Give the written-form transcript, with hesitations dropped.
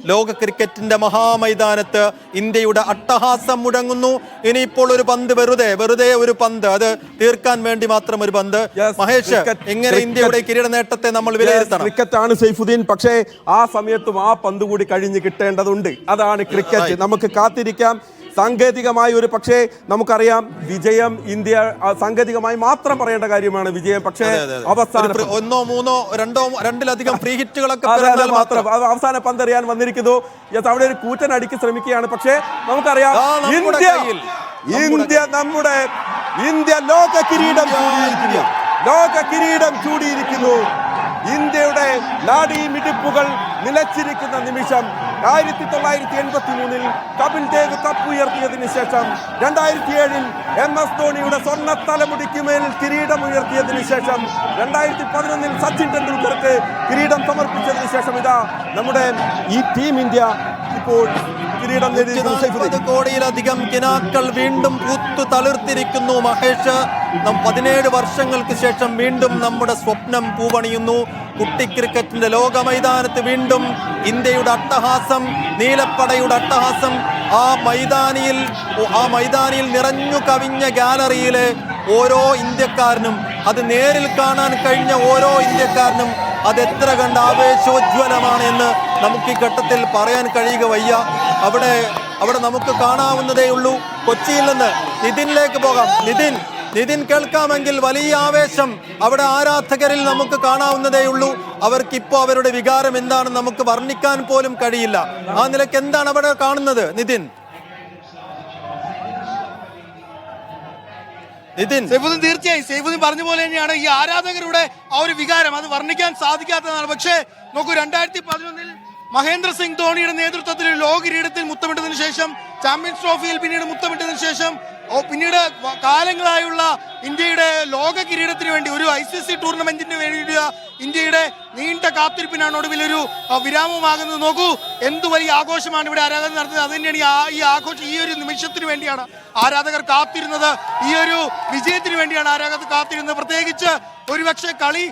ലോക ക്രിക്കറ്റിന്റെ മഹാമൈതാനത്ത് ഇന്ത്യയുടെ അട്ടഹാസം മുഴങ്ങുന്നു. ഇനിയിപ്പോൾ ഒരു പന്ത് വെറുതെ ഒരു പന്ത്, അത് തീർക്കാൻ വേണ്ടി മാത്രം ഒരു പന്ത്. മഹേഷ്, എങ്ങനെ ഇന്ത്യയുടെ കിരീട നേട്ടത്തെ നമ്മൾ വിലയിരുത്തണം? ക്രിക്കറ്റാണ് സൈഫുദ്ദീൻ, പക്ഷേ ആ സമയത്തും ആ പന്ത് കൂടി കഴിഞ്ഞ് കിട്ടേണ്ടതുണ്ട്. അതാണ് ക്രിക്കറ്റ്. നമുക്ക് കാത്തിരിക്കാം. സാങ്കേതികമായി ഒരു പക്ഷേ നമുക്കറിയാം വിജയം ഇന്ത്യ സാങ്കേതികമായി മാത്രം പറയേണ്ട കാര്യമാണ് വിജയം. പക്ഷേ അവസാനം 1, 3, 2, 2-ലധികം ഫ്രീ ഹിറ്റുകളൊക്കെ മാത്രം അവസാന പന്തെറിയാൻ വന്നിരിക്കുന്നു. അവിടെ ഒരു കൂറ്റൻ അടിക്ക് ശ്രമിക്കുകയാണ്. പക്ഷേ നമുക്കറിയാം ഇന്ത്യ ലോക കിരീടം ചൂടിയിരിക്കുന്നു. ഇന്ത്യയുടെ നാഡീമിടിപ്പുകൾ നിലച്ചിരിക്കുന്ന നിമിഷം 1983 കപിൽ ദേവ് കപ്പ് ഉയർത്തിയതിനു ശേഷം 2007 MS ധോണിയുടെ സ്വർണ്ണ തലമുടിക്കുമേൽ കിരീടം ഉയർത്തിയതിനു ശേഷം 2011 സച്ചിൻ ടെണ്ടുൽക്കർക്ക് കിരീടം സമർപ്പിച്ചതിനു ശേഷം ഇതാ നമ്മുടെ ഈ ടീം ഇന്ത്യ ഇപ്പോൾ കിരീടം നേടി. 40 കോടിയിലധികം കിനാക്കൾ വീണ്ടും പൂത്തു തളിർത്തിരിക്കുന്നു. മഹേഷ്, 17 വർഷങ്ങൾക്ക് ശേഷം വീണ്ടും നമ്മുടെ സ്വപ്നം പൂവണിയുന്നു. കുട്ടി ക്രിക്കറ്റിന്റെ ലോക മൈതാനത്ത് വീണ്ടും ഇന്ത്യയുടെ അട്ടഹാസം, നീലപ്പടയുടെ അട്ടഹാസം. ആ മൈതാനിയിൽ നിറഞ്ഞു കവിഞ്ഞ ഗാലറിയിലെ ഓരോ ഇന്ത്യക്കാരനും, അത് നേരിൽ കാണാൻ കഴിഞ്ഞ ഓരോ ഇന്ത്യക്കാരനും അതെത്ര കണ്ട് ആവേശോജ്വലമാണ് എന്ന് നമുക്ക് ഈ ഘട്ടത്തിൽ പറയാൻ കഴിയുക വയ്യ. അവിടെ നമുക്ക് കാണാവുന്നതേ ഉള്ളൂ. കൊച്ചിയിൽ നിന്ന് നിതിനിലേക്ക് പോകാം. നിതിൻ കേൾക്കാമെങ്കിൽ വലിയ ആവേശം അവിടെ ആരാധകരിൽ നമുക്ക് കാണാവുന്നതേ ഉള്ളൂ. അവർക്കിപ്പോ അവരുടെ വികാരം എന്താണെന്ന് നമുക്ക് വർണ്ണിക്കാൻ പോലും കഴിയില്ല. ആ നിലയ്ക്ക് എന്താണ് അവിടെ കാണുന്നത് നിതിൻ? തീർച്ചയായും സൈഫുദ്ദീൻ പറഞ്ഞ പോലെ തന്നെയാണ് ഈ ആരാധകരുടെ ആ ഒരു വികാരം, അത് വർണ്ണിക്കാൻ സാധിക്കാത്തതാണ്. പക്ഷേ നോക്കൂ, 2011 മഹേന്ദ്ര സിംഗ് ധോണിയുടെ നേതൃത്വത്തിൽ ലോക കിരീടത്തിൽ മുത്തമിട്ടതിനു ശേഷം, ചാമ്പ്യൻസ് ട്രോഫിയിൽ പിന്നീട് മുത്തമിട്ടതിനു ശേഷം, പിന്നീട് കാലങ്ങളായുള്ള ഇന്ത്യയുടെ ലോക കിരീടത്തിന് വേണ്ടി ഒരു ICC ടൂർണമെന്റിന് വേണ്ടിയുള്ള ഇന്ത്യയുടെ നീണ്ട കാത്തിരിപ്പിനാണ് ഒടുവിൽ ഒരു വിരാമമാകുന്നത്. നോക്കൂ, എന്തു വലിയ ആഘോഷമാണ് ഇവിടെ ആരാധകർ നടത്തുന്നത്. അത് തന്നെയാണ് ഈ ആഘോഷം. ഈ ഒരു നിമിഷത്തിന് വേണ്ടിയാണ് ആരാധകർ കാത്തിരുന്നത്. ഈ ഒരു വിജയത്തിന് വേണ്ടിയാണ് ആരാധകർ കാത്തിരുന്നത്. പ്രത്യേകിച്ച് ഒരുപക്ഷെ കളി